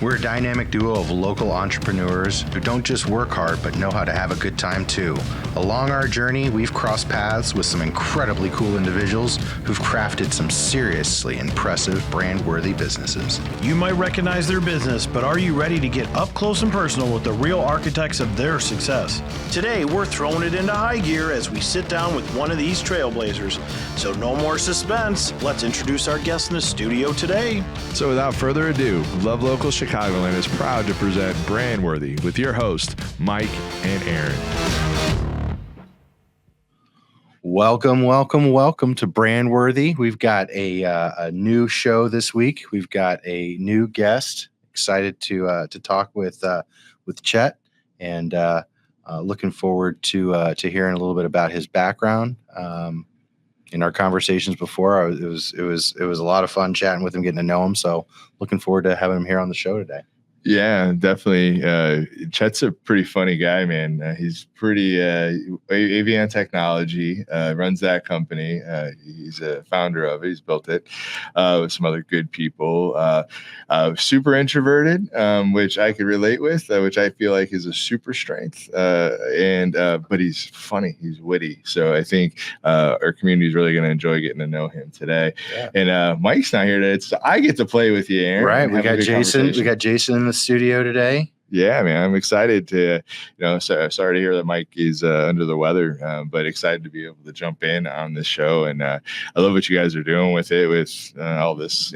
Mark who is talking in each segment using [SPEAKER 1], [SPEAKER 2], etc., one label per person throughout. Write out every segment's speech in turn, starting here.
[SPEAKER 1] We're a dynamic duo of local entrepreneurs who don't just work hard, but know how to have a good time too. Along our journey, we've crossed paths with some incredibly cool individuals who've crafted some seriously impressive brand-worthy businesses.
[SPEAKER 2] You might recognize their business, but are you ready to get up close and personal with the real architects of their success? Today, we're throwing it into high gear as we sit down with one of these trailblazers. So no more suspense. Let's introduce our guest in the studio today.
[SPEAKER 3] So without further ado, Love Local Chicagoland is proud to present Brandworthy with your host, Mike and Aaron.
[SPEAKER 1] Welcome to Brandworthy. We've got a new show this week. We've got a new guest. Excited to talk with Chet, and looking forward to hearing a little bit about his background. In our conversations before, it was a lot of fun chatting with him, getting to know him. So looking forward to having him here on the show today.
[SPEAKER 3] Yeah, definitely. Chet's a pretty funny guy, man. He's pretty Avion Technology, runs that company. He's a founder of it. He's built it with some other good people. Super introverted, which I could relate with, which I feel like is a super strength. But he's funny. He's witty. So I think our community is really going to enjoy getting to know him today. Yeah. And Mike's not here today. So I get to play with you, Aaron.
[SPEAKER 1] Right. We got Jason. We got Jason in the studio today.
[SPEAKER 3] Yeah, man, I'm excited to, sorry to hear that Mike is under the weather, but excited to be able to jump in on this show. And I love what you guys are doing with it, with all this,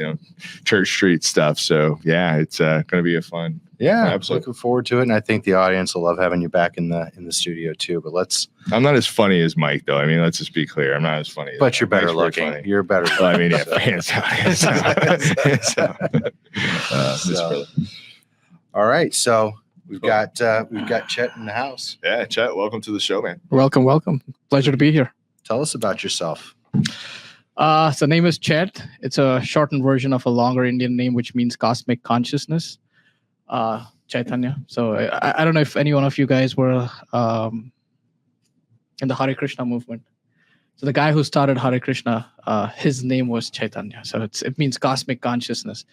[SPEAKER 3] Church Street stuff. So yeah, it's going to be a fun.
[SPEAKER 1] Yeah,
[SPEAKER 3] absolutely.
[SPEAKER 1] Looking forward to it. And I think the audience will love having you back in the studio too. But
[SPEAKER 3] I'm not as funny as Mike though. I mean, let's just be clear. I'm not as funny.
[SPEAKER 1] But you're better looking. You're better looking.
[SPEAKER 3] Well, I mean, yeah.
[SPEAKER 1] All right, so we've got Chet in the house.
[SPEAKER 3] Yeah, Chet, welcome to the show, man.
[SPEAKER 4] Welcome. Pleasure to be here.
[SPEAKER 1] Tell us about yourself.
[SPEAKER 4] So the name is Chet. It's a shortened version of a longer Indian name, which means cosmic consciousness. Chaitanya. So I don't know if any one of you guys were in the Hare Krishna movement. So the guy who started Hare Krishna, his name was Chaitanya. So it means cosmic consciousness.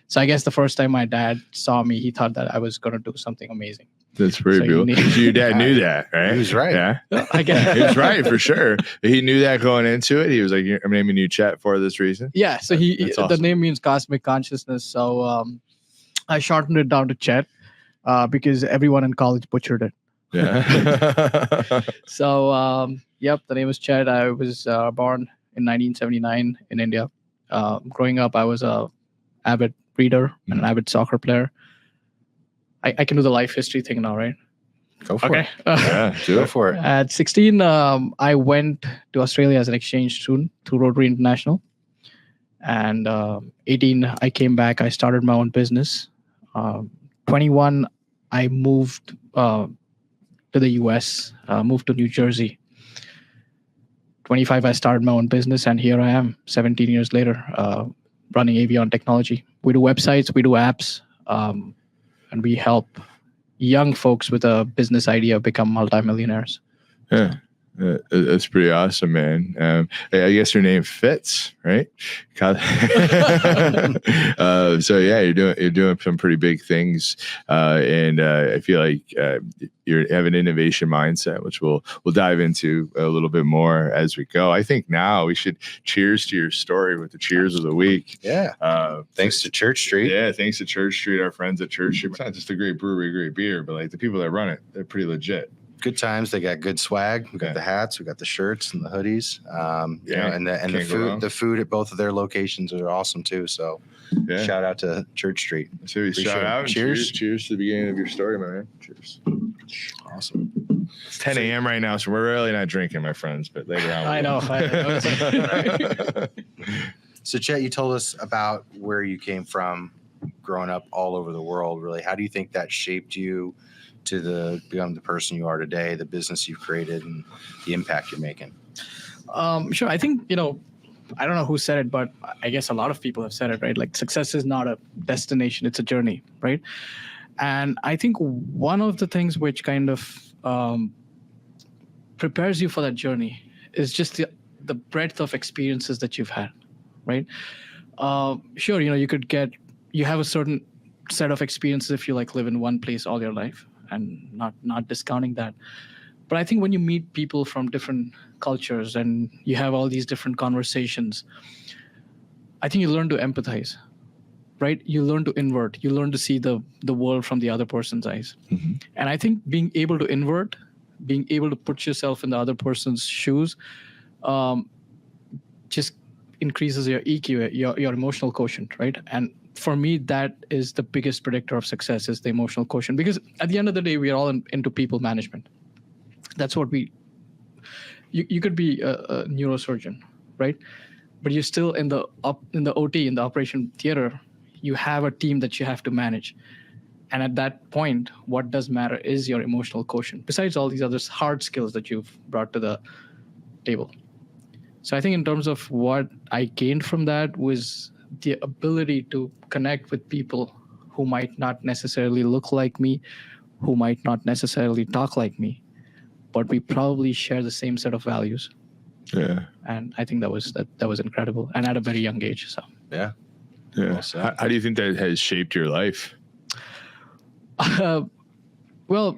[SPEAKER 4] So I guess the first time my dad saw me, he thought that I was going to do something amazing.
[SPEAKER 3] That's pretty cool. Your dad knew that, right?
[SPEAKER 1] He was right.
[SPEAKER 3] Yeah.
[SPEAKER 4] I guess.
[SPEAKER 3] He was right for sure. He knew that going into it. He was like, I'm naming you Chet for this reason.
[SPEAKER 4] Yeah. So
[SPEAKER 3] awesome.
[SPEAKER 4] The name means cosmic consciousness. So I shortened it down to Chet because everyone in college butchered it.
[SPEAKER 3] Yeah.
[SPEAKER 4] So, the name is Chet. I was born in 1979 in India. Growing up, I was a avid reader and an avid soccer player. I can do the life history thing now, right?
[SPEAKER 1] Go for it.
[SPEAKER 3] Yeah,
[SPEAKER 1] go for it.
[SPEAKER 4] At 16, I went to Australia as an exchange student through Rotary International. And 18, I came back. I started my own business. 21, I moved to the US, moved to New Jersey. 25, I started my own business. And here I am, 17 years later, running Avion Technology. We do websites, we do apps, and we help young folks with a business idea become multimillionaires.
[SPEAKER 3] Yeah, that's pretty awesome, man. I guess your name fits, right? So yeah, you're doing some pretty big things, and I feel like you have an innovation mindset, which we'll dive into a little bit more as we go. I think now we should cheers to your story with the cheers of the week.
[SPEAKER 1] Yeah. Thanks to Church Street.
[SPEAKER 3] Yeah, thanks to Church Street, our friends at Church Street. It's not just a great brewery, great beer, but like the people that run it, they're pretty legit.
[SPEAKER 1] Good times. They got good swag. We got the hats. We got the shirts and the hoodies. And the food. The food at both of their locations are awesome too. So, shout out to Church Street.
[SPEAKER 3] So shout out. Cheers to the beginning of your story, my man. Cheers.
[SPEAKER 1] Awesome.
[SPEAKER 3] It's 10 a.m. right now, so we're really not drinking, my friends. But later on,
[SPEAKER 4] I know.
[SPEAKER 1] So, Chet, you told us about where you came from, growing up all over the world. Really, how do you think that shaped you to become the person you are today, the business you've created, and the impact you're making?
[SPEAKER 4] Sure. I think, I don't know who said it, but I guess a lot of people have said it, right? Like success is not a destination, it's a journey, right? And I think one of the things which kind of prepares you for that journey is just the breadth of experiences that you've had, right? Sure, you have a certain set of experiences if you like live in one place all your life, and not discounting that. But I think when you meet people from different cultures and you have all these different conversations, I think you learn to empathize, right? You learn to invert. You learn to see the world from the other person's eyes.
[SPEAKER 3] Mm-hmm.
[SPEAKER 4] And I think being able to invert, being able to put yourself in the other person's shoes, just increases your EQ, your emotional quotient, right? And for me, that is the biggest predictor of success, is the emotional quotient. Because at the end of the day, we are all into people management. That's what you could be a neurosurgeon, right? But you're still in the OT, in the operation theater. You have a team that you have to manage. And at that point, what does matter is your emotional quotient, besides all these other hard skills that you've brought to the table. So I think in terms of what I gained from that was the ability to connect with people who might not necessarily look like me, who might not necessarily talk like me, but we probably share the same set of values.
[SPEAKER 3] Yeah.
[SPEAKER 4] And I think that was incredible, and at a very young age. So
[SPEAKER 1] Yeah.
[SPEAKER 3] Yeah.
[SPEAKER 1] Well,
[SPEAKER 3] How do you think that has shaped your life?
[SPEAKER 4] Well,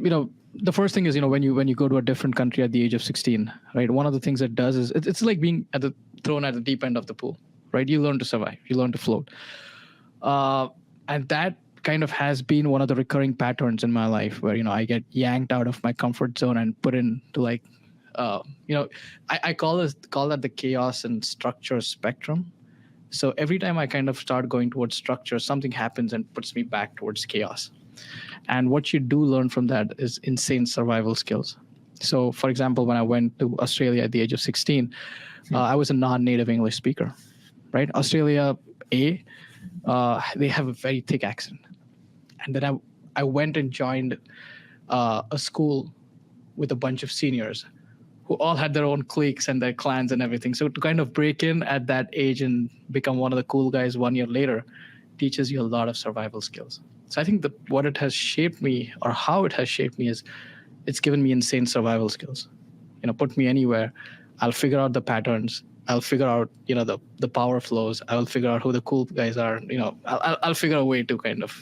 [SPEAKER 4] the first thing is, when you go to a different country at the age of 16, right? One of the things it does is it's like being thrown at the deep end of the pool, right? You learn to survive, you learn to float, and that kind of has been one of the recurring patterns in my life, where I get yanked out of my comfort zone and put into like, I call that the chaos and structure spectrum. So every time I kind of start going towards structure, something happens and puts me back towards chaos. And what you do learn from that is insane survival skills. So, for example, when I went to Australia at the age of 16, I was a non-native English speaker, right? Australia, they have a very thick accent. And then I went and joined a school with a bunch of seniors who all had their own cliques and their clans and everything. So to kind of break in at that age and become one of the cool guys 1 year later teaches you a lot of survival skills. So I think what it has shaped me, or how it has shaped me, is it's given me insane survival skills. Put me anywhere, I'll figure out the patterns. I'll figure out, the power flows. I'll figure out who the cool guys are. I'll figure a way to kind of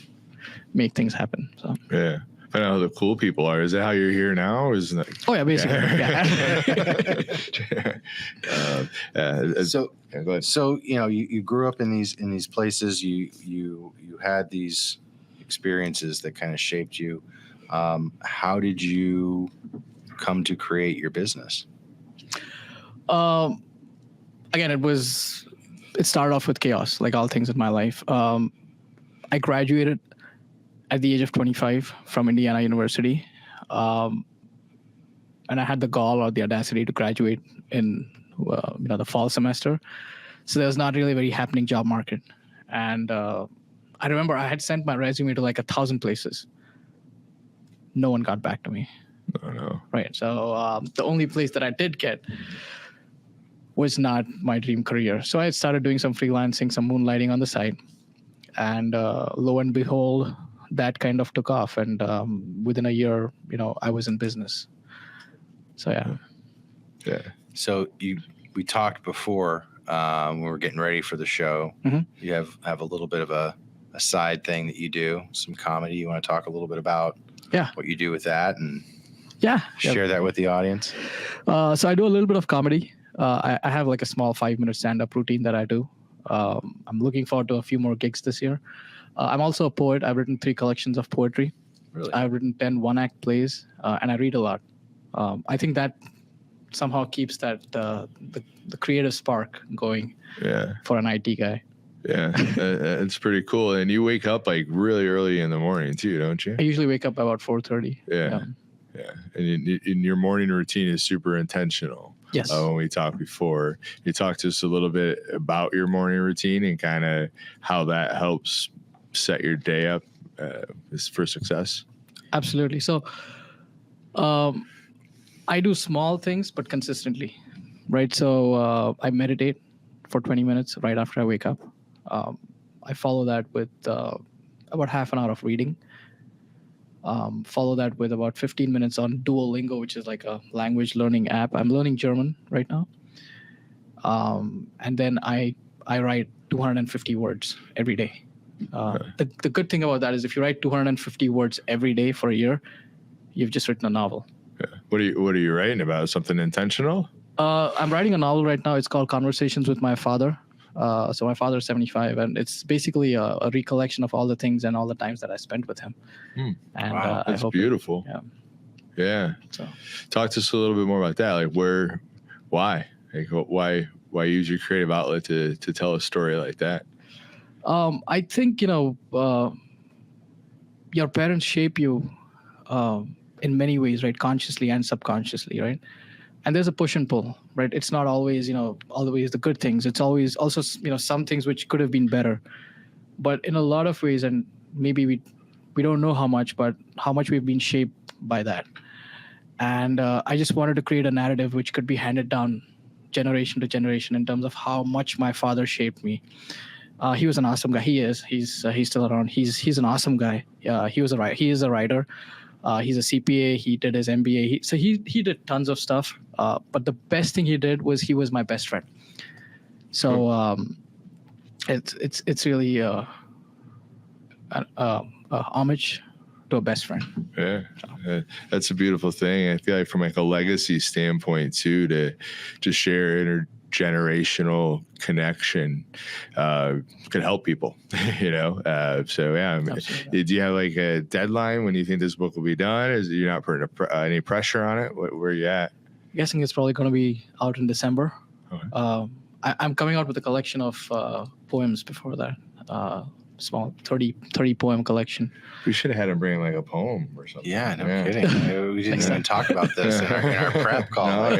[SPEAKER 4] make things happen. So
[SPEAKER 3] Yeah. Find out who the cool people are. Is that how you're here now? Or is that...
[SPEAKER 4] Oh yeah, basically. Yeah.
[SPEAKER 1] So
[SPEAKER 3] Yeah, go ahead.
[SPEAKER 1] So you grew up in these places. You had these experiences that kind of shaped you. How did you come to create your business?
[SPEAKER 4] Again, it started off with chaos, like all things in my life. I graduated at the age of 25 from Indiana University, and I had the gall or the audacity to graduate in the fall semester. So there was not really a very happening job market. And I remember I had sent my resume to like 1,000 places. No one got back to me.
[SPEAKER 3] Oh, no.
[SPEAKER 4] Right. So the only place that I did get was not my dream career. So I started doing some freelancing, some moonlighting on the side. And lo and behold, that kind of took off. And within a year, I was in business. So, yeah.
[SPEAKER 3] Yeah.
[SPEAKER 1] So we talked before when we were getting ready for the show.
[SPEAKER 4] Mm-hmm.
[SPEAKER 1] You have a little bit of a side thing that you do, some comedy. You want to talk a little bit about what you do with that and share that with the audience?
[SPEAKER 4] So I do a little bit of comedy. I have like a small 5-minute stand-up routine that I do. I'm looking forward to a few more gigs this year. I'm also a poet. I've written 3 collections of poetry.
[SPEAKER 1] Really?
[SPEAKER 4] I've written 10 one-act plays, and I read a lot. I think that somehow keeps that the creative spark going for an IT guy.
[SPEAKER 3] Yeah, it's pretty cool. And you wake up like really early in the morning too, don't you?
[SPEAKER 4] I usually wake up about 4:30.
[SPEAKER 3] Yeah. And in your morning routine is super intentional.
[SPEAKER 4] Yes.
[SPEAKER 3] When we talked before, you talked to us a little bit about your morning routine and kind of how that helps set your day up for success.
[SPEAKER 4] Absolutely. So I do small things, but consistently, right? So I meditate for 20 minutes right after I wake up. I follow that with about half an hour of reading. Follow that with about 15 minutes on Duolingo, which is like a language learning app. I'm learning German right now. And then I write 250 words every day. The good thing about that is if you write 250 words every day for a year, you've just written a novel.
[SPEAKER 3] Yeah. What are you writing about? Something intentional?
[SPEAKER 4] I'm writing a novel right now. It's called Conversations with My Father. So my father's 75, and it's basically a recollection of all the things and all the times that I spent with him. And
[SPEAKER 1] Wow,
[SPEAKER 3] that's beautiful. Yeah.
[SPEAKER 4] So
[SPEAKER 3] talk to us a little bit more about that. Like why? Like why use your creative outlet to tell a story like that?
[SPEAKER 4] I think, your parents shape you in many ways, right? Consciously and subconsciously, right? And there's a push and pull, right? It's not always, always the good things. It's always also, some things which could have been better. But in a lot of ways, and maybe we don't know how much, but how much we've been shaped by that. And I just wanted to create a narrative which could be handed down generation to generation in terms of how much my father shaped me. He was an awesome guy. He is. He's still around. He's an awesome guy. He is a writer. He's a CPA. He did his MBA. He did tons of stuff. But the best thing he did was he was my best friend. So it's really homage to a best friend.
[SPEAKER 3] Yeah, that's a beautiful thing. I feel like from like a legacy standpoint too, to share intergenerational connection could help people. So yeah. Do you have like a deadline when you think this book will be done? Is you're not putting any pressure on it? Where are you at?
[SPEAKER 4] I'm guessing it's probably going to be out in December.
[SPEAKER 3] Okay.
[SPEAKER 4] I'm coming out with a collection of poems before that. Small 30 poem collection.
[SPEAKER 3] We should have had him bring like a poem or something.
[SPEAKER 1] Yeah, no kidding. We didn't even talk about this in our prep call.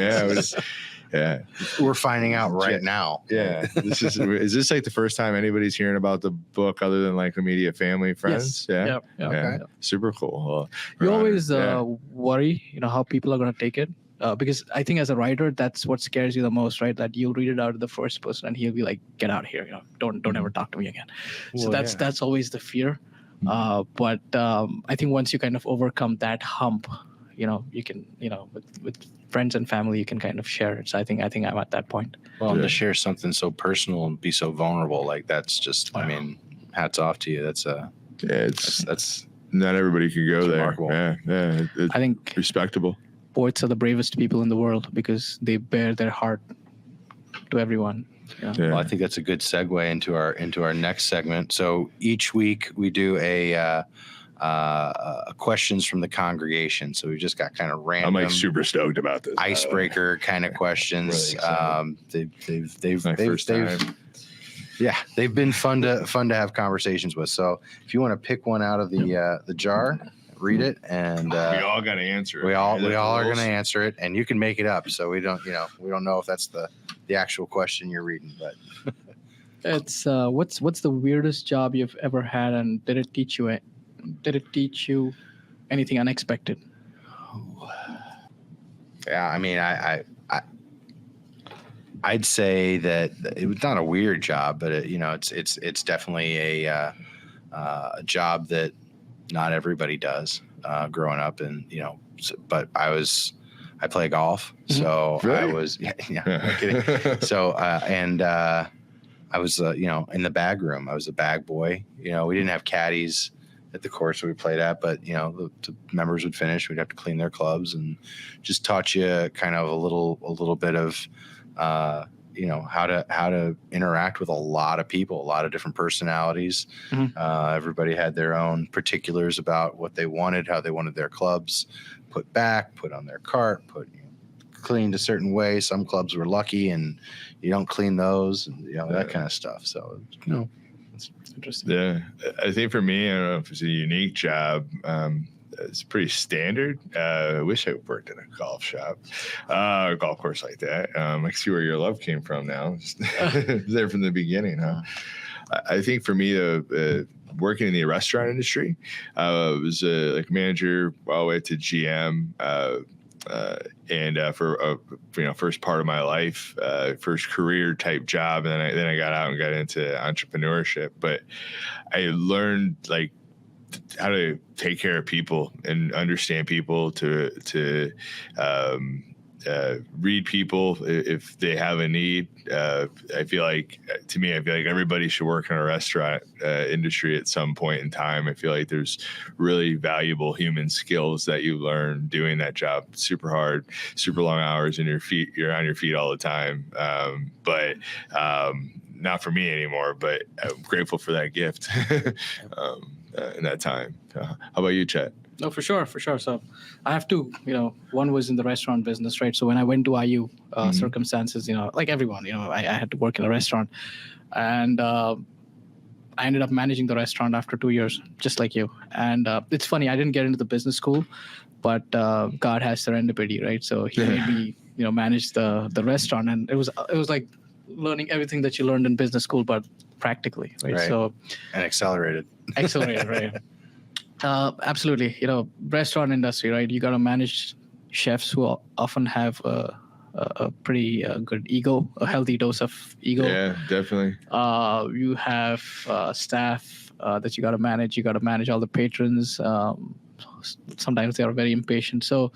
[SPEAKER 3] No,
[SPEAKER 1] we're finding out right now.
[SPEAKER 3] Yeah. Is this like the first time anybody's hearing about the book other than like immediate family, friends?
[SPEAKER 4] Yes.
[SPEAKER 3] Yeah.
[SPEAKER 4] Okay.
[SPEAKER 3] Super cool. Well,
[SPEAKER 4] you always worry, how people are going to take it. Because I think as a writer, that's what scares you the most, right? That you'll read it out of the first person and he'll be like, get out of here, don't ever talk to me again. So that's always the fear. But I think once you kind of overcome that hump, you can, with friends and family, you can kind of share it. So I think I'm at that point.
[SPEAKER 1] Well, and to share something so personal and be so vulnerable, like that's just, hats off to you. That's
[SPEAKER 3] not everybody can go there.
[SPEAKER 1] Remarkable.
[SPEAKER 3] Yeah.
[SPEAKER 4] I think
[SPEAKER 3] respectable.
[SPEAKER 4] Poets are the bravest people in the world because they bare their heart to everyone. Yeah.
[SPEAKER 1] Well, I think that's a good segue into our next segment. So each week we do a questions from the congregation. So we've just got kind of random.
[SPEAKER 3] I'm like super stoked about this.
[SPEAKER 1] Icebreaker kind of questions. Really they've been fun to have conversations with. So if you want to pick one out of the jar. Read it, and
[SPEAKER 3] we all got to answer it.
[SPEAKER 1] We all are going to answer it, and you can make it up. So we don't know if that's the actual question you're reading, but
[SPEAKER 4] it's what's the weirdest job you've ever had, and did it teach you anything unexpected?
[SPEAKER 1] Yeah, I mean, I'd say that it was not a weird job, but it's definitely a job that not everybody does growing up, and but I play golf, so
[SPEAKER 3] really?
[SPEAKER 1] I was no kidding. So I was in the bag room. I was a bag boy. We didn't have caddies at the course we played at, but the members would finish. We'd have to clean their clubs, and just taught you kind of a little bit of how to interact with a lot of people, a lot of different personalities. Everybody had their own particulars about what they wanted, how they wanted their clubs put back, put on their cart, cleaned a certain way. Some clubs were lucky and you don't clean those, and that kind of stuff. So it's interesting.
[SPEAKER 3] Yeah, I think for me, I don't know if it's a unique job. It's pretty standard. I wish I worked in a golf shop, or golf course like that. I can see where your love came from now. There from the beginning, huh? I think for me, working in the restaurant industry, I was like manager all the way to GM, and for first part of my life, first career type job, and then I got out and got into entrepreneurship. But I learned like how to take care of people and understand people to read people if they have a need. I feel like everybody should work in a restaurant industry at some point in time. I feel like there's really valuable human skills that you learn doing that job. Super hard, super long hours, and you're on your feet all the time. But not for me anymore, but I'm grateful for that gift in that time. How about you, Chet?
[SPEAKER 4] No, for sure. So I have two, one was in the restaurant business, right? So when I went to IU, circumstances, like everyone, I had to work in a restaurant, and I ended up managing the restaurant after 2 years, just like you. And it's funny, I didn't get into the business school, but God has serendipity, right? So he made me, manage the restaurant, and it was like learning everything that you learned in business school, but practically, right? So
[SPEAKER 1] and accelerated,
[SPEAKER 4] right? Absolutely. Restaurant industry, right? You got to manage chefs who often have a pretty good ego, a healthy dose of ego.
[SPEAKER 3] Yeah, definitely.
[SPEAKER 4] You have staff that you got to manage. You got to manage all the patrons. Sometimes they are very impatient. So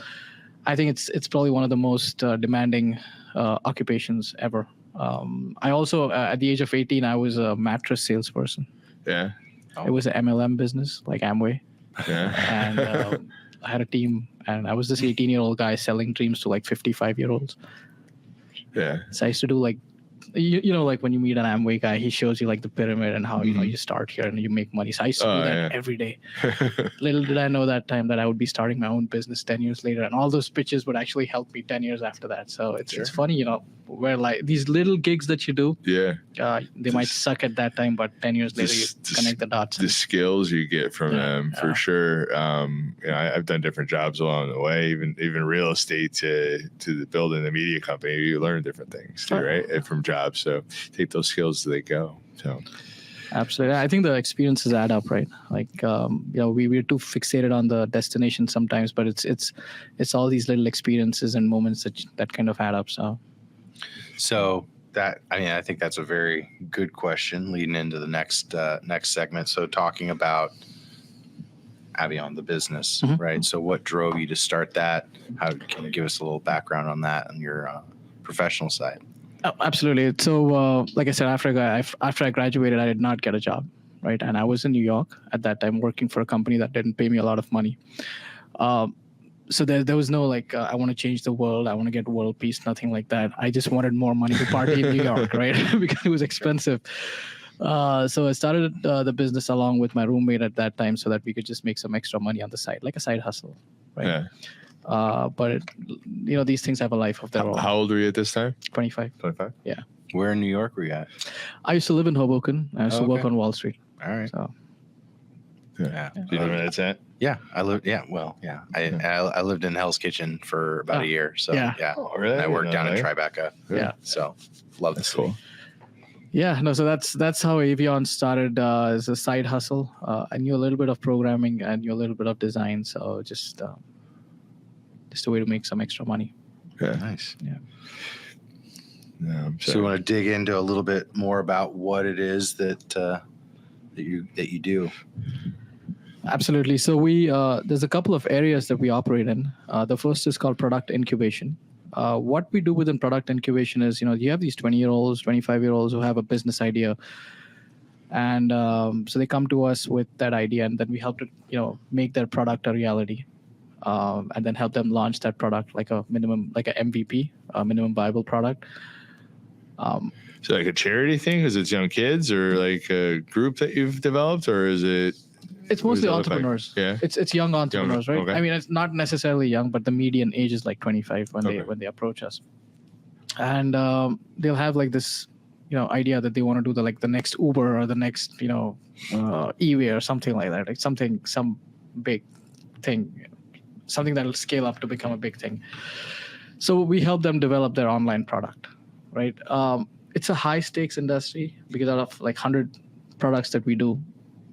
[SPEAKER 4] I think it's probably one of the most demanding occupations ever. I also, at the age of 18, I was a mattress salesperson.
[SPEAKER 3] Yeah.
[SPEAKER 4] It was an MLM business, like Amway.
[SPEAKER 3] Yeah.
[SPEAKER 4] And I had a team, and I was this 18-year-old guy selling dreams to like 55-year-olds.
[SPEAKER 3] Yeah.
[SPEAKER 4] So I used to do like, like when you meet an Amway guy, he shows you like the pyramid and how, you start here and you make money. So I used to do that every day. Little did I know that time that I would be starting my own business 10 years later. And all those pitches would actually help me 10 years after that. So it's funny, where like these little gigs that you do, they might suck at that time, but 10 years later, you connect the dots.
[SPEAKER 3] The skills you get from them, for sure. I've done different jobs along the way, even real estate to building the media company. You learn different things too, right? From jobs. So take those skills as they go. So
[SPEAKER 4] absolutely, I think the experiences add up, right? Like we're too fixated on the destination sometimes, but it's all these little experiences and moments that kind of add up.
[SPEAKER 1] So that, I think that's a very good question leading into the next segment. So talking about Avion, the business, right? So what drove you to start that? How can you give us a little background on that on your professional side?
[SPEAKER 4] Oh, absolutely. So, like I said, after I graduated, I did not get a job, right? And I was in New York at that time, working for a company that didn't pay me a lot of money. So there was no like, I want to change the world, I want to get world peace, nothing like that. I just wanted more money to party in New York, right? Because it was expensive. So I started the business along with my roommate at that time, so that we could just make some extra money on the side, like a side hustle, right?
[SPEAKER 3] Yeah.
[SPEAKER 4] But these things have a life of their own.
[SPEAKER 3] How old were you at this time?
[SPEAKER 4] 25.
[SPEAKER 3] 25.
[SPEAKER 4] Yeah.
[SPEAKER 1] Where in New York were you at?
[SPEAKER 4] I used to live in Hoboken. I used to work on Wall Street.
[SPEAKER 1] All right.
[SPEAKER 4] So.
[SPEAKER 3] Yeah. Do you know where that's at?
[SPEAKER 1] Yeah, I lived. Yeah, well, yeah, I lived in Hell's Kitchen for about a year. So yeah.
[SPEAKER 3] Oh, really?
[SPEAKER 1] I worked down in Tribeca.
[SPEAKER 4] Yeah.
[SPEAKER 1] So love
[SPEAKER 3] That's
[SPEAKER 1] the
[SPEAKER 3] cool.
[SPEAKER 4] Yeah, no, so that's how Avion started as a side hustle. I knew a little bit of programming, I knew a little bit of design, so just a way to make some extra money.
[SPEAKER 3] Yeah.
[SPEAKER 1] Nice.
[SPEAKER 4] Yeah.
[SPEAKER 1] So we want to dig into a little bit more about what it is that you do.
[SPEAKER 4] Absolutely. So there's a couple of areas that we operate in. The first is called product incubation. What we do within product incubation is, you have these 20-year-olds, 25-year-olds who have a business idea. And so they come to us with that idea, and then we help to, make their product a reality. And then help them launch that product like a MVP, a minimum viable product.
[SPEAKER 3] So like a charity thing, because it's young kids, or like a group that you've developed, or is it?
[SPEAKER 4] It's mostly entrepreneurs.
[SPEAKER 3] Like? Yeah,
[SPEAKER 4] it's young entrepreneurs, right?
[SPEAKER 3] Okay.
[SPEAKER 4] I mean, it's not necessarily young, but the median age is like 25 when they approach us, and they'll have like this, idea that they want to do the next Uber or the next, eWay or something like that, like some big thing, something that'll scale up to become a big thing. So we help them develop their online product, right? It's a high stakes industry because out of like 100 products that we do,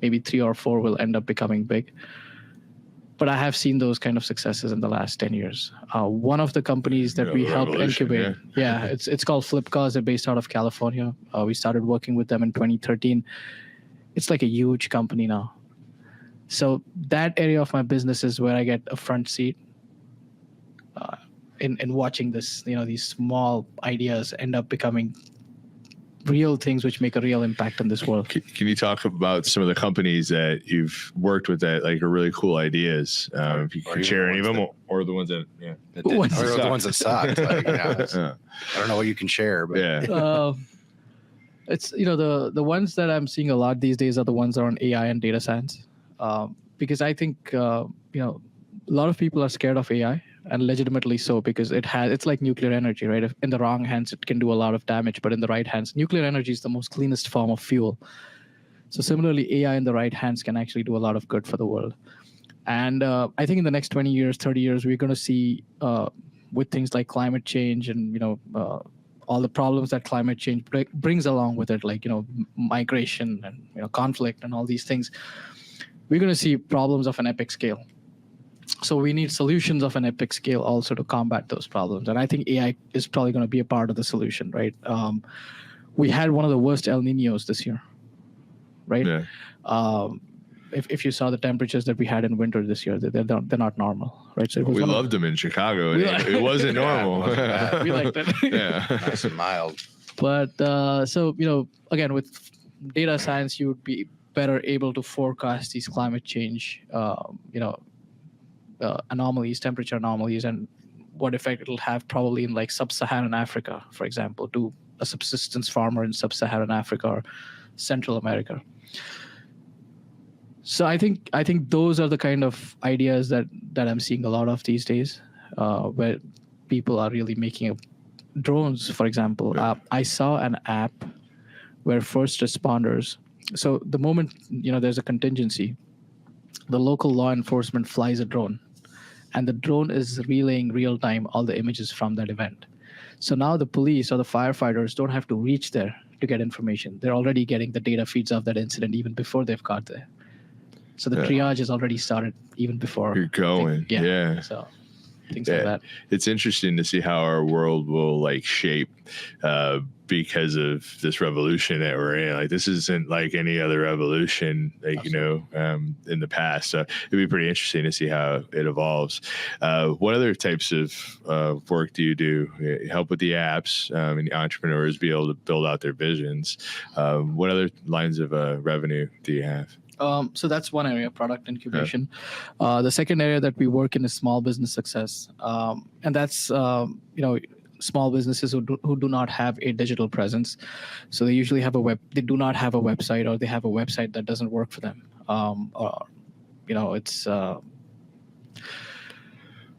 [SPEAKER 4] maybe 3 or 4 will end up becoming big. But I have seen those kind of successes in the last 10 years. One of the companies that we helped incubate, it's called Flipcars. They're based out of California. We started working with them in 2013. It's like a huge company now. So that area of my business is where I get a front seat. in watching this, these small ideas end up becoming real things which make a real impact in this world.
[SPEAKER 3] Can you talk about some of the companies that you've worked with that like are really cool ideas? If you can share any of them, or the ones that
[SPEAKER 1] or the ones that sucked. Like, I don't know what you can share, but
[SPEAKER 4] it's the ones that I'm seeing a lot these days are the ones that are on AI and data science, because I think a lot of people are scared of AI, and legitimately so, because it's like nuclear energy, right? If in the wrong hands, it can do a lot of damage, but in the right hands, nuclear energy is the most cleanest form of fuel. So similarly, AI in the right hands can actually do a lot of good for the world. And I think in the next 20 years, 30 years, we're going to see with things like climate change and, all the problems that climate change brings along with it, like, migration and, conflict and all these things, we're going to see problems of an epic scale. So we need solutions of an epic scale also to combat those problems. And I think AI is probably going to be a part of the solution, right? We had one of the worst El Niños this year, right?
[SPEAKER 3] Yeah.
[SPEAKER 4] If you saw the temperatures that we had in winter this year, they're not normal, right? So
[SPEAKER 3] we loved them in Chicago. It wasn't normal.
[SPEAKER 4] We liked it.
[SPEAKER 1] Yeah, nice and mild.
[SPEAKER 4] But so again, with data science, you would be better able to forecast these climate change, anomalies, temperature anomalies, and what effect it'll have probably in like sub-Saharan Africa, for example, to a subsistence farmer in sub-Saharan Africa or Central America. So I think those are the kind of ideas that I'm seeing a lot of these days, where people are really making drones, for example. I saw an app where first responders, so the moment there's a contingency, the local law enforcement flies a drone, and the drone is relaying real time all the images from that event. So now the police or the firefighters don't have to reach there to get information. They're already getting the data feeds of that incident even before they've got there. So the triage has already started even before
[SPEAKER 3] you're going. Yeah.
[SPEAKER 4] So things like that.
[SPEAKER 3] It's interesting to see how our world will like shape because of this revolution that we're in. Like this isn't like any other revolution, like, in the past. So it'd be pretty interesting to see how it evolves. What other types of work do you do? You help with the apps and entrepreneurs be able to build out their visions. What other lines of revenue do you have?
[SPEAKER 4] So that's one area, product incubation. The second area that we work in is small business success. And that's, small businesses who do not have a digital presence. So they usually have they do not have a website, or they have a website that doesn't work for them.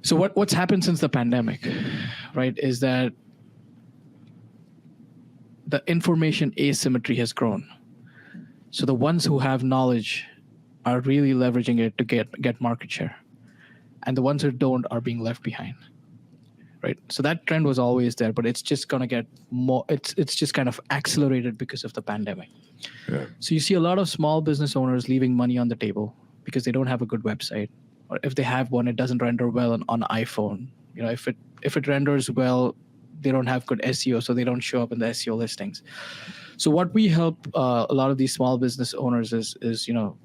[SPEAKER 4] So what's happened since the pandemic, right, is that the information asymmetry has grown. So the ones who have knowledge are really leveraging it to get market share, and the ones who don't are being left behind, right? So that trend was always there, but it's just going to get more. It's just kind of accelerated because of the pandemic. Yeah. So you see a lot of small business owners leaving money on the table because they don't have a good website, or if they have one, it doesn't render well on iPhone. If it renders well, they don't have good SEO, so they don't show up in the SEO listings. So what we help a lot of these small business owners is to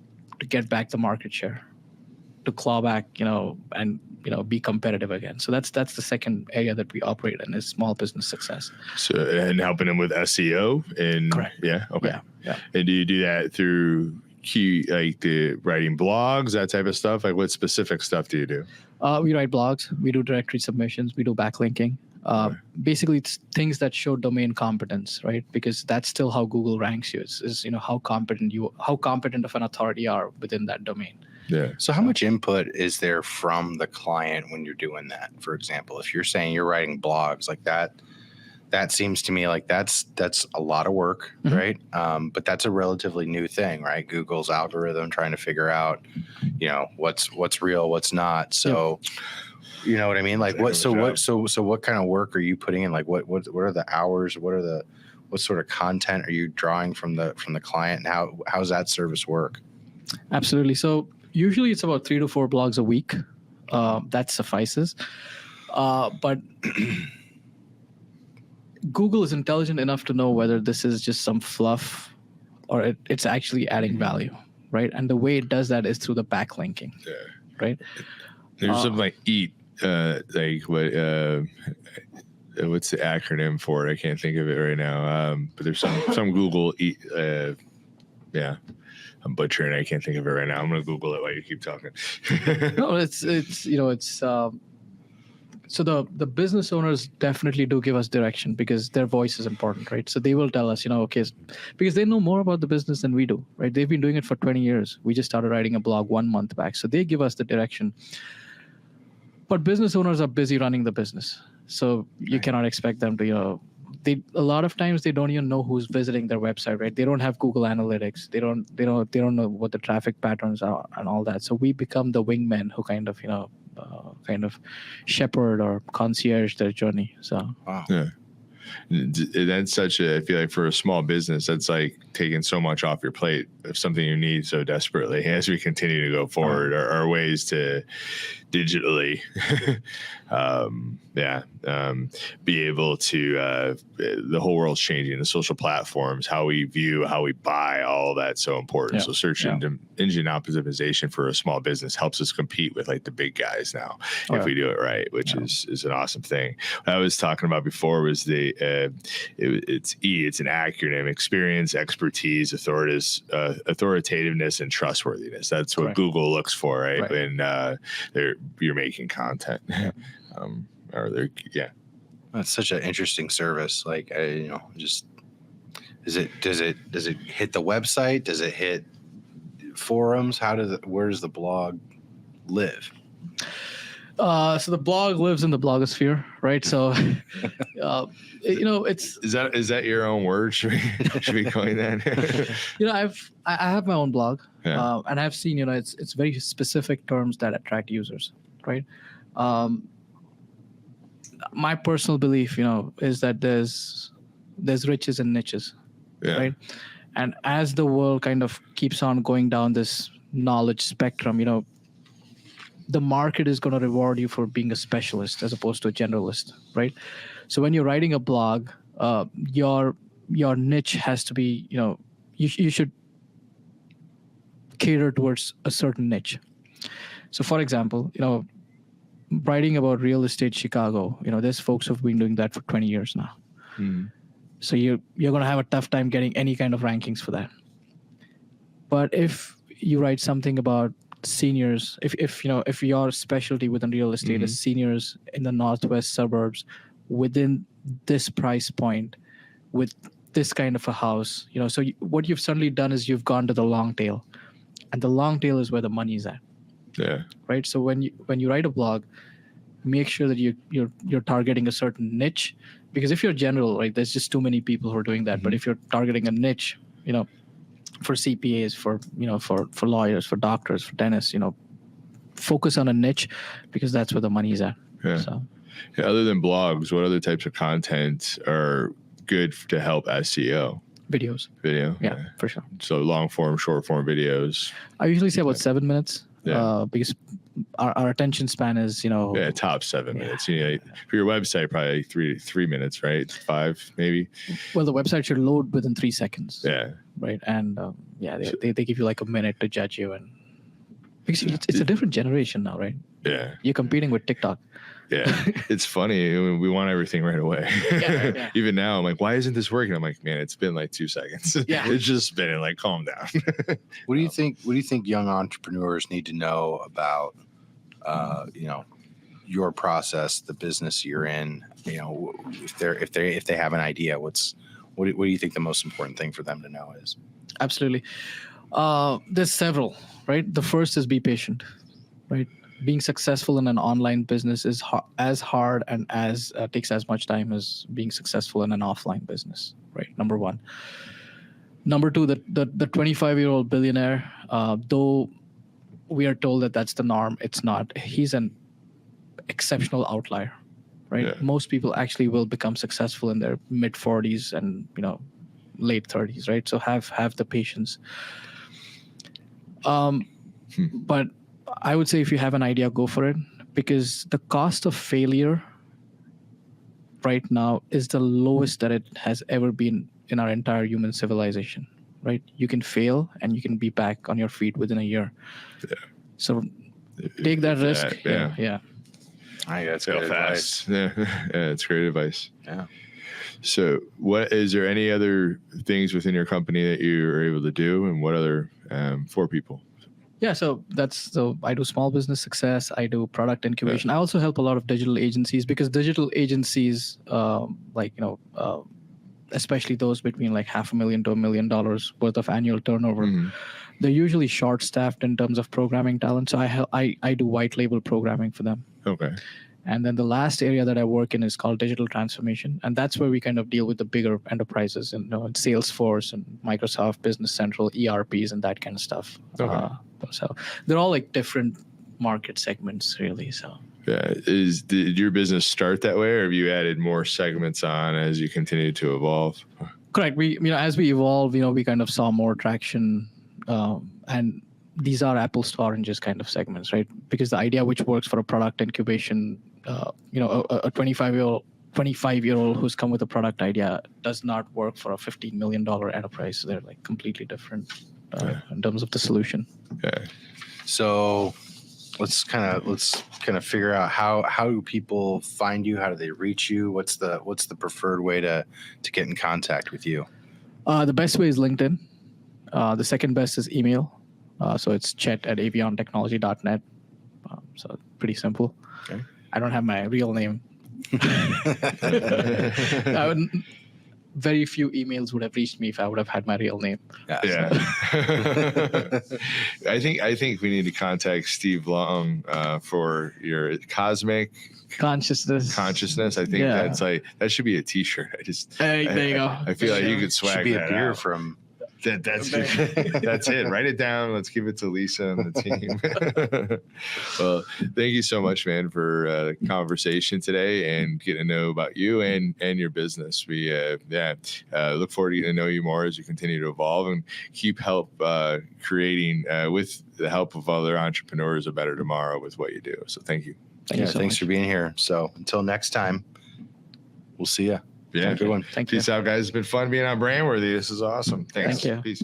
[SPEAKER 4] get back the market share, to claw back, and be competitive again. So that's the second area that we operate in, is small business success.
[SPEAKER 3] So and helping them with SEO and
[SPEAKER 4] correct.
[SPEAKER 3] Yeah, okay,
[SPEAKER 4] yeah.
[SPEAKER 3] And do you do that through like the writing blogs, that type of stuff? Like what specific stuff do you do?
[SPEAKER 4] We write blogs. We do directory submissions. We do backlinking. Basically, it's things that show domain competence, right? Because that's still how Google ranks you. Is how competent of an authority you are within that domain.
[SPEAKER 3] Yeah.
[SPEAKER 1] So how much input is there from the client when you're doing that? For example, if you're saying you're writing blogs like that, that seems to me like that's a lot of work, mm-hmm. right? But that's a relatively new thing, right? Google's algorithm trying to figure out, what's real, what's not. So. Yep. You know what I mean? Like what kind of work are you putting in? Like what are the hours? What sort of content are you drawing from the client, and how's that service work?
[SPEAKER 4] Absolutely. So usually it's about 3 to 4 blogs a week. That suffices. But Google is intelligent enough to know whether this is just some fluff or it's actually adding value, right? And the way it does that is through the backlinking, right?
[SPEAKER 3] There's something like EAT. like what's the acronym for it? I can't think of it right now. But there's some Google. Yeah, I'm butchering. I can't think of it right now. I'm gonna Google it while you keep talking.
[SPEAKER 4] No, it's so the business owners definitely do give us direction because their voice is important, right? So they will tell us, okay, because they know more about the business than we do, right? They've been doing it for 20 years. We just started writing a blog 1 month back. So they give us the direction. But business owners are busy running the business. So you cannot expect them to, a lot of times they don't even know who's visiting their website, right? They don't have Google Analytics. They don't know what the traffic patterns are and all that. So we become the wingmen who kind of shepherd or concierge their journey. So
[SPEAKER 1] Wow.
[SPEAKER 3] Yeah. That's such a, I feel like for a small business, that's like taking so much off your plate of something you need so desperately as we continue to go forward are ways to digitally be able to the whole world's changing, the social platforms, how we view, how we buy, all of that's so important. So search engine optimization for a small business helps us compete with like the big guys now if we do it right, which is an awesome thing. What I was talking about before was it's an acronym: experience, expertise, authoritativeness, and trustworthiness. That's what Google looks for, right? When you're making content.
[SPEAKER 1] That's such an interesting service. Like, just does it hit the website? Does it hit forums? Where does the blog live?
[SPEAKER 4] So the blog lives in the blogosphere, right? So, it's
[SPEAKER 3] is that your own word? Should we coin that?
[SPEAKER 4] I have my own blog, and I've seen it's very specific terms that attract users, right? My personal belief, is that there's riches and niches, right? And as the world kind of keeps on going down this knowledge spectrum, the market is going to reward you for being a specialist as opposed to a generalist, right? So when you're writing a blog, your niche has to be, you should cater towards a certain niche. So for example, writing about real estate Chicago, there's folks who've been doing that for 20 years now. So you're going to have a tough time getting any kind of rankings for that. But if you write something about seniors, if your specialty within real estate is seniors in the northwest suburbs within this price point with this kind of a house, so what you've suddenly done is you've gone to the long tail, and the long tail is where the money is at.
[SPEAKER 3] Yeah.
[SPEAKER 4] Right. So when you write a blog, make sure that you're targeting a certain niche, because if you're general, right, there's just too many people who are doing that. But if you're targeting a niche, for CPAs, for lawyers, for doctors, for dentists, focus on a niche because that's where the money is at.
[SPEAKER 3] Yeah.
[SPEAKER 4] So,
[SPEAKER 3] other than blogs, what other types of content are good to help SEO?
[SPEAKER 4] Video. Yeah, for sure.
[SPEAKER 3] So long form, short form videos.
[SPEAKER 4] I usually say about 7 minutes. Because our attention span is,
[SPEAKER 3] top 7 minutes. For your website, probably 3 minutes, right? 5 maybe.
[SPEAKER 4] Well, the website should load within 3 seconds.
[SPEAKER 3] Yeah.
[SPEAKER 4] Right. And they give you like a minute to judge you, and because it's a different generation now, right?
[SPEAKER 3] Yeah.
[SPEAKER 4] You're competing with TikTok.
[SPEAKER 3] Yeah. It's funny. We want everything right away. Even now, I'm like, why isn't this working? I'm like, man, it's been like 2 seconds.
[SPEAKER 4] Yeah.
[SPEAKER 3] It's just been like, calm down.
[SPEAKER 1] What do you think young entrepreneurs need to know about, your process, the business you're in? If they have an idea, what do you think the most important thing for them to know is?
[SPEAKER 4] Absolutely. There's several, right? The first is be patient, right? Being successful in an online business is as hard and as takes as much time as being successful in an offline business, right? Number one. Number two, the 25-year-old billionaire, though we are told that that's the norm, it's not. He's an exceptional outlier, right?
[SPEAKER 3] Yeah.
[SPEAKER 4] Most people actually will become successful in their mid 40s and late 30s, right? So have the patience. But I would say if you have an idea, go for it, because the cost of failure right now is the lowest that it has ever been in our entire human civilization, right? You can fail and you can be back on your feet within a year.
[SPEAKER 3] Yeah.
[SPEAKER 4] So take that risk.
[SPEAKER 3] Yeah.
[SPEAKER 1] I think that's
[SPEAKER 3] Fail
[SPEAKER 1] good advice.
[SPEAKER 3] fast. Yeah, it's great advice.
[SPEAKER 1] Yeah.
[SPEAKER 3] So, what is there any other things within your company that you're able to do, and what other for people?
[SPEAKER 4] Yeah, so I do small business success. I do product incubation. I also help a lot of digital agencies, because digital agencies, especially those between like $500,000 to $1 million worth of annual turnover, they're usually short-staffed in terms of programming talent. So I do white label programming for them.
[SPEAKER 3] Okay.
[SPEAKER 4] And then the last area that I work in is called digital transformation, and that's where we kind of deal with the bigger enterprises, and Salesforce and Microsoft Business Central, ERPs, and that kind of stuff.
[SPEAKER 3] Okay.
[SPEAKER 4] So they're all like different market segments, really. So
[SPEAKER 3] yeah, did your business start that way, or have you added more segments on as you continue to evolve?
[SPEAKER 4] Correct. We as we evolve, we kind of saw more traction, and these are apples to oranges kind of segments, right? Because the idea which works for a product incubation, a 25-year-old who's come with a product idea does not work for a $15 million enterprise. So they're like completely different in terms of the solution.
[SPEAKER 3] Okay.
[SPEAKER 1] So let's kind of figure out how do people find you? How do they reach you? What's the preferred way to get in contact with you?
[SPEAKER 4] The best way is LinkedIn. The second best is email. So it's chet@aviontechnology.net. So pretty simple.
[SPEAKER 1] Okay.
[SPEAKER 4] I don't have my real name. Very few emails would have reached me if I would have had my real name.
[SPEAKER 3] Yeah. I think we need to contact Steve Long for your cosmic
[SPEAKER 4] consciousness.
[SPEAKER 3] I think that's that should be a T-shirt.
[SPEAKER 4] There you go.
[SPEAKER 3] I feel like you could swag
[SPEAKER 1] should be
[SPEAKER 3] that
[SPEAKER 1] a beer
[SPEAKER 3] out.
[SPEAKER 1] from.
[SPEAKER 3] That's it. Write it down. Let's give it to Lisa and the team. Well, thank you so much, man, for the conversation today and getting to know about you and your business. We look forward to getting to know you more as you continue to evolve and keep creating with the help of other entrepreneurs a better tomorrow with what you do. So thank you.
[SPEAKER 1] Thanks much for being here. So until next time, we'll see you.
[SPEAKER 3] Yeah,
[SPEAKER 1] good one.
[SPEAKER 4] Thank you.
[SPEAKER 3] Peace out, guys. It's been fun being on Brandworthy. This is awesome. Thanks.
[SPEAKER 4] Thank you.
[SPEAKER 3] Peace.